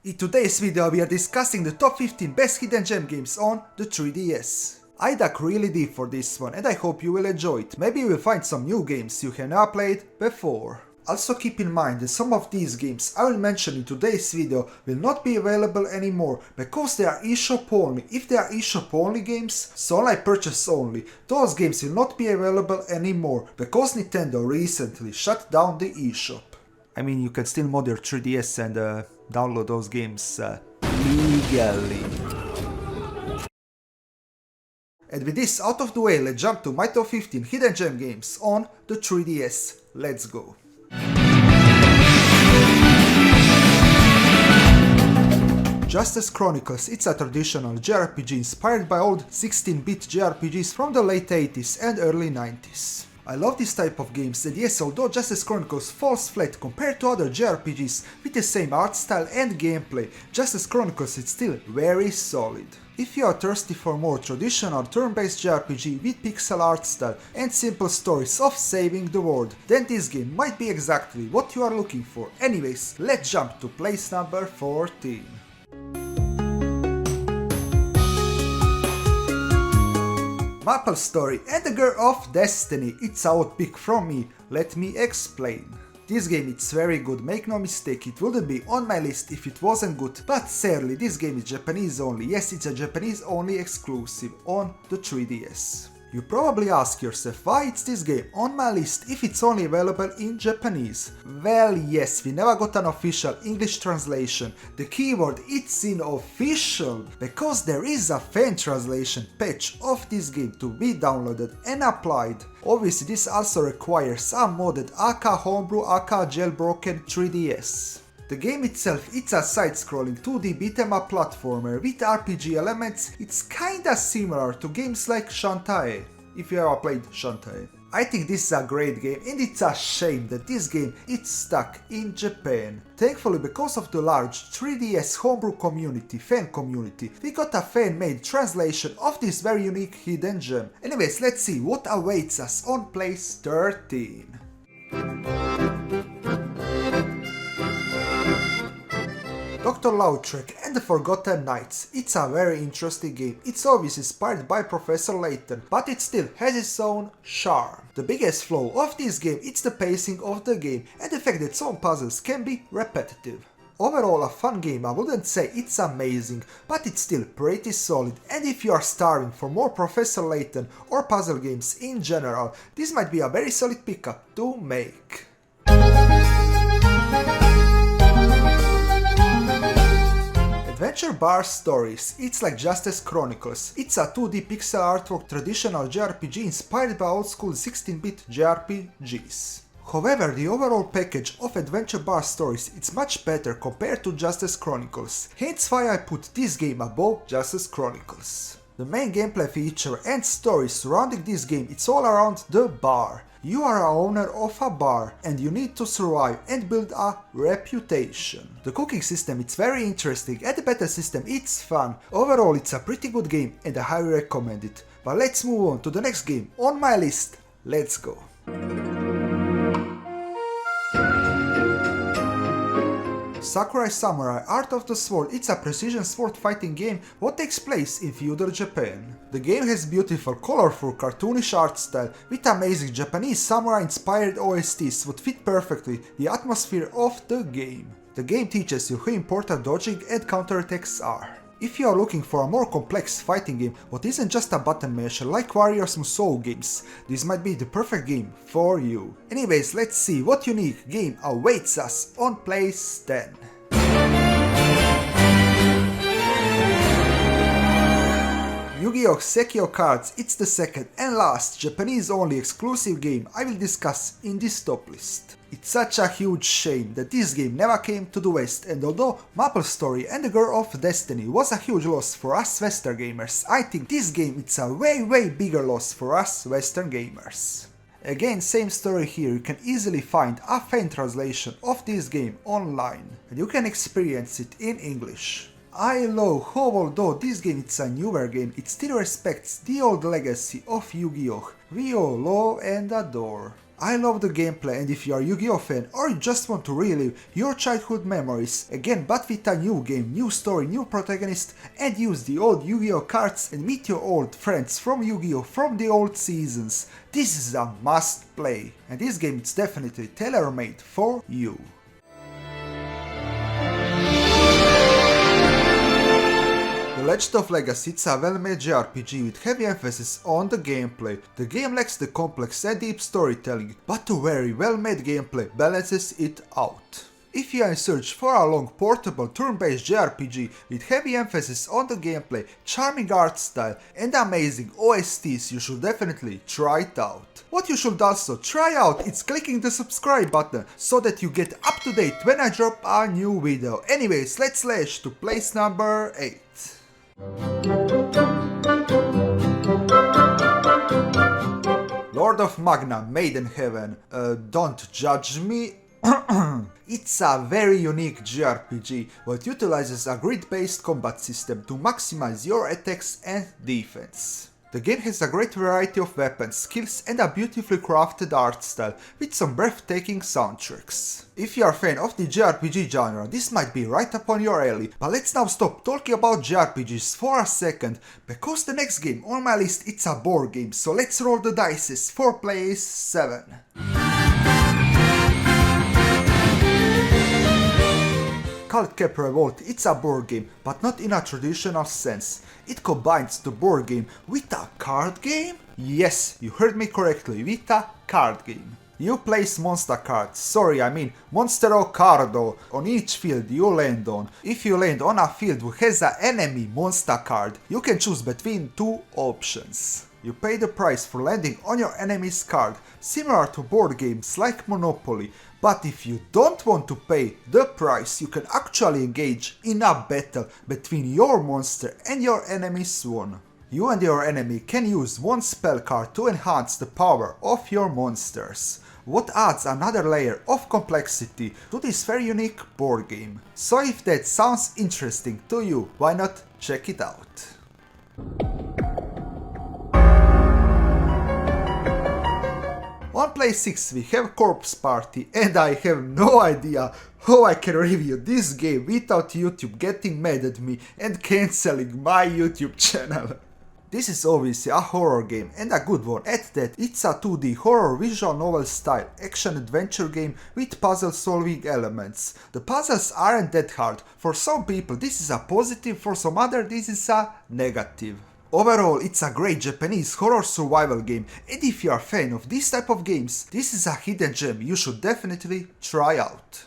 In today's video we are discussing the top 15 best hidden gem games on the 3DS. I dug really deep for this one and I hope you will enjoy it. Maybe you will find some new games you have not played before. Also keep in mind that some of these games I will mention in today's video will not be available anymore because they are eShop only. If they are eShop only games, so online purchase only, those games will not be available anymore because Nintendo recently shut down the eShop. I mean, you can still mod your 3DS and download those games legally. And with this out of the way, let's jump to my top 15 hidden gem games on the 3DS. Let's go. Justice Chronicles, it's a traditional JRPG inspired by old 16-bit JRPGs from the late 80s and early 90s. I love this type of games, and yes, although Justice Chronicles falls flat compared to other JRPGs with the same art style and gameplay, Justice Chronicles is still very solid. If you are thirsty for more traditional turn-based JRPG with pixel art style and simple stories of saving the world, then this game might be exactly what you are looking for. Anyways, let's jump to place number 14. MapleStory and the Girl of Destiny, it's a hot pick from me, let me explain. This game is very good, make no mistake, it wouldn't be on my list if it wasn't good, but sadly this game is Japanese only. Yes, it's a Japanese only exclusive on the 3DS. You probably ask yourself why it's this game on my list if it's only available in Japanese. Well, yes, we never got an official English translation. The keyword it's in official, because there is a fan translation patch of this game to be downloaded and applied. Obviously this also requires a modded aka homebrew aka jailbroken 3DS. The game itself, it's a side-scrolling 2D beat-em-up platformer with RPG elements. It's kinda similar to games like Shantae, if you ever played Shantae. I think this is a great game and it's a shame that this game is stuck in Japan. Thankfully, because of the large 3DS homebrew community, fan community, we got a fan-made translation of this very unique hidden gem. Anyways, let's see what awaits us on place 13. Dr. Lautrec and the Forgotten Knights. It's a very interesting game. It's obviously inspired by Professor Layton, but it still has its own charm. The biggest flaw of this game is the pacing of the game and the fact that some puzzles can be repetitive. Overall a fun game, I wouldn't say it's amazing, but it's still pretty solid, and if you are starving for more Professor Layton or puzzle games in general, this might be a very solid pickup to make. Adventure Bar Stories, it's like Justice Chronicles. It's a 2D pixel artwork traditional JRPG inspired by old school 16-bit JRPGs. However, the overall package of Adventure Bar Stories is much better compared to Justice Chronicles, hence why I put this game above Justice Chronicles. The main gameplay feature and story surrounding this game, it's all around the bar. You are a owner of a bar and you need to survive and build a reputation. The cooking system it's very interesting and the battle system it's fun. Overall it's a pretty good game and I highly recommend it. But let's move on to the next game on my list. Let's go. Sakurai Samurai Art of the Sword, it's a precision sword fighting game what takes place in feudal Japan. The game has beautiful, colorful, cartoonish art style with amazing Japanese samurai inspired OSTs would fit perfectly the atmosphere of the game. The game teaches you how important dodging and counterattacks are. If you are looking for a more complex fighting game what isn't just a button masher like Warriors Musou games, this might be the perfect game for you. Anyways, let's see what unique game awaits us on place 10. Yu-Gi-Oh! Saikyo Cards, it's the second and last Japanese only exclusive game I will discuss in this top list. It's such a huge shame that this game never came to the West, and although MapleStory and the Girl of Destiny was a huge loss for us Western gamers, I think this game it's a way bigger loss for us Western gamers. Again, same story here, you can easily find a fan translation of this game online, and you can experience it in English. I love how although this game is a newer game, it still respects the old legacy of Yu-Gi-Oh! We all love and adore. I love the gameplay, and if you are Yu-Gi-Oh fan or you just want to relive your childhood memories, again but with a new game, new story, new protagonist, and use the old Yu-Gi-Oh cards and meet your old friends from Yu-Gi-Oh from the old seasons, this is a must play, and this game is definitely tailor-made for you. The Legend of Legacy is a well-made JRPG with heavy emphasis on the gameplay. The game lacks the complex and deep storytelling, but a very well-made gameplay balances it out. If you are in search for a long, portable, turn-based JRPG with heavy emphasis on the gameplay, charming art style, and amazing OSTs, you should definitely try it out. What you should also try out is clicking the subscribe button so that you get up to date when I drop a new video. Anyways, let's slash to place number 8. Lord of Magna, Maiden Heaven. Don't judge me. It's a very unique JRPG that utilizes a grid-based combat system to maximize your attacks and defense. The game has a great variety of weapons, skills, and a beautifully crafted art style with some breathtaking soundtracks. If you are a fan of the JRPG genre, this might be right up on your alley, but let's now stop talking about JRPGs for a second, because the next game on my list it's a board game, so let's roll the dice for place 7. Culdcept Revolt, it's a board game, but not in a traditional sense. It combines the board game with a card game? Yes, you heard me correctly, with a card game. You place monster cards, sorry I mean monstero cardo, on each field you land on. If you land on a field which has an enemy monster card, you can choose between two options. You pay the price for landing on your enemy's card, similar to board games like Monopoly, but if you don't want to pay the price, you can actually engage in a battle between your monster and your enemy's one. You and your enemy can use one spell card to enhance the power of your monsters, what adds another layer of complexity to this very unique board game. So if that sounds interesting to you, why not check it out? On place 6 we have Corpse Party, and I have no idea how I can review this game without YouTube getting mad at me and cancelling my YouTube channel. This is obviously a horror game, and a good one at that. It's a 2D horror visual novel style action adventure game with puzzle solving elements. The puzzles aren't that hard. For some people this is a positive, for some other this is a negative. Overall, it's a great Japanese horror survival game, and if you are a fan of this type of games, this is a hidden gem you should definitely try out.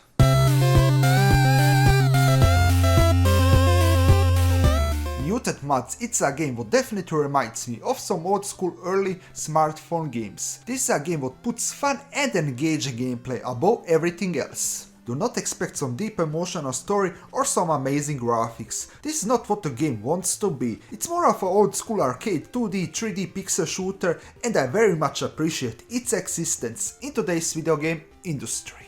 Mutant Mudds, it's a game that definitely reminds me of some old school early smartphone games. This is a game that puts fun and engaging gameplay above everything else. Do not expect some deep emotional story or some amazing graphics. This is not what the game wants to be. It's more of an old school arcade 2D, 3D pixel shooter, and I very much appreciate its existence in today's video game industry.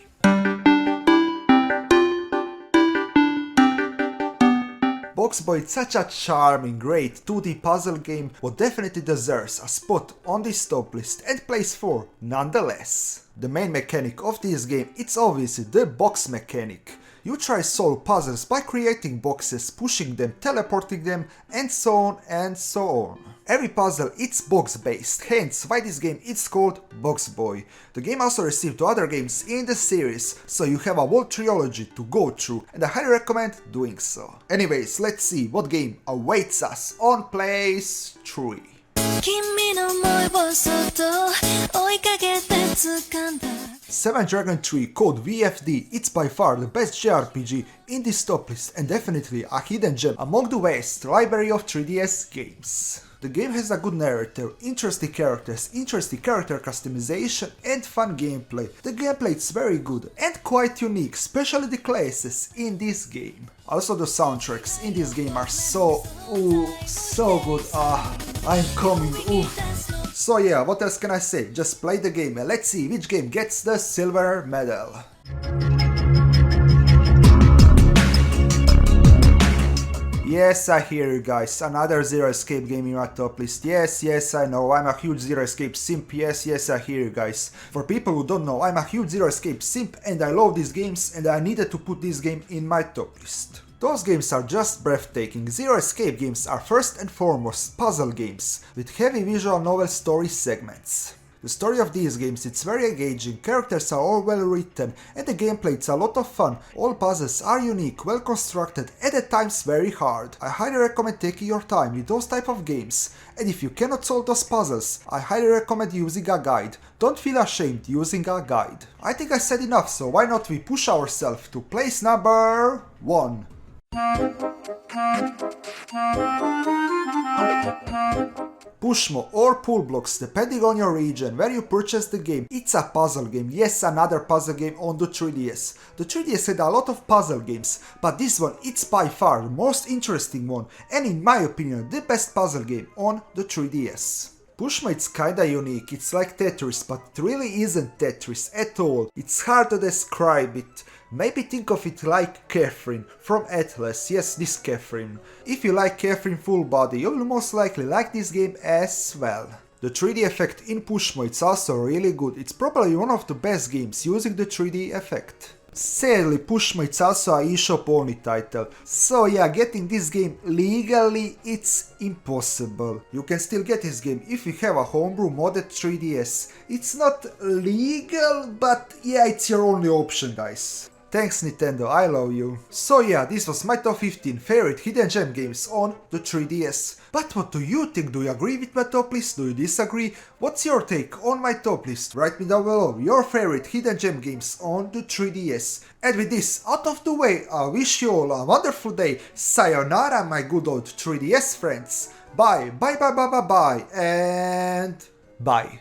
BoxBoy is such a charming, great 2D puzzle game that definitely deserves a spot on this top list and place 4 nonetheless. The main mechanic of this game is obviously the box mechanic. You try solve puzzles by creating boxes, pushing them, teleporting them, and so on and so on. Every puzzle is box based, hence why this game is called BoxBoy. The game also received 2 other games in the series, so you have a whole trilogy to go through, and I highly recommend doing so. Anyways, let's see what game awaits us on place 3. 7 Dragon III Code VFD, it's by far the best JRPG in this top list and definitely a hidden gem among the vast library of 3DS games. The game has a good narrative, interesting characters, interesting character customization and fun gameplay. The gameplay is very good and quite unique, especially the classes in this game. Also the soundtracks in this game are so good, I'm coming, So yeah, what else can I say? Just play the game and let's see which game gets the silver medal. Yes, I hear you guys, another Zero Escape game in my top list. Yes, I know, I'm a huge Zero Escape simp. Yes, I hear you guys. For people who don't know, I'm a huge Zero Escape simp and I love these games and I needed to put this game in my top list. Those games are just breathtaking. Zero Escape games are first and foremost puzzle games with heavy visual novel story segments. The story of these games, it's very engaging, characters are all well written and the gameplay it's a lot of fun. All puzzles are unique, well constructed and at times very hard. I highly recommend taking your time with those type of games. And if you cannot solve those puzzles, I highly recommend using a guide. Don't feel ashamed using a guide. I think I said enough, so why not we push ourselves to place number 1. Pushmo or Pullblox, depending on your region where you purchase the game. It's a puzzle game, yes, another puzzle game on the 3DS. The 3DS had a lot of puzzle games, but this one, it's by far the most interesting one and in my opinion the best puzzle game on the 3DS. Pushmo it's kinda unique, it's like Tetris, but it really isn't Tetris at all. It's hard to describe it. Maybe think of it like Catherine from Atlas, yes, this Catherine. If you like Catherine full body, you will most likely like this game as well. The 3D effect in Pushmo it's also really good, it's probably one of the best games using the 3D effect. Sadly, Pushmo it's also a eShop only title, so yeah, getting this game legally it's impossible. You can still get this game if you have a homebrew modded 3DS. It's not legal, but yeah, it's your only option, guys. Thanks Nintendo, I love you. So yeah, this was my top 15 favorite hidden gem games on the 3DS. But what do you think? Do you agree with my top list? Do you disagree? What's your take on my top list? Write me down below your favorite hidden gem games on the 3DS. And with this out of the way, I wish you all a wonderful day. Sayonara my good old 3DS friends. Bye, and bye.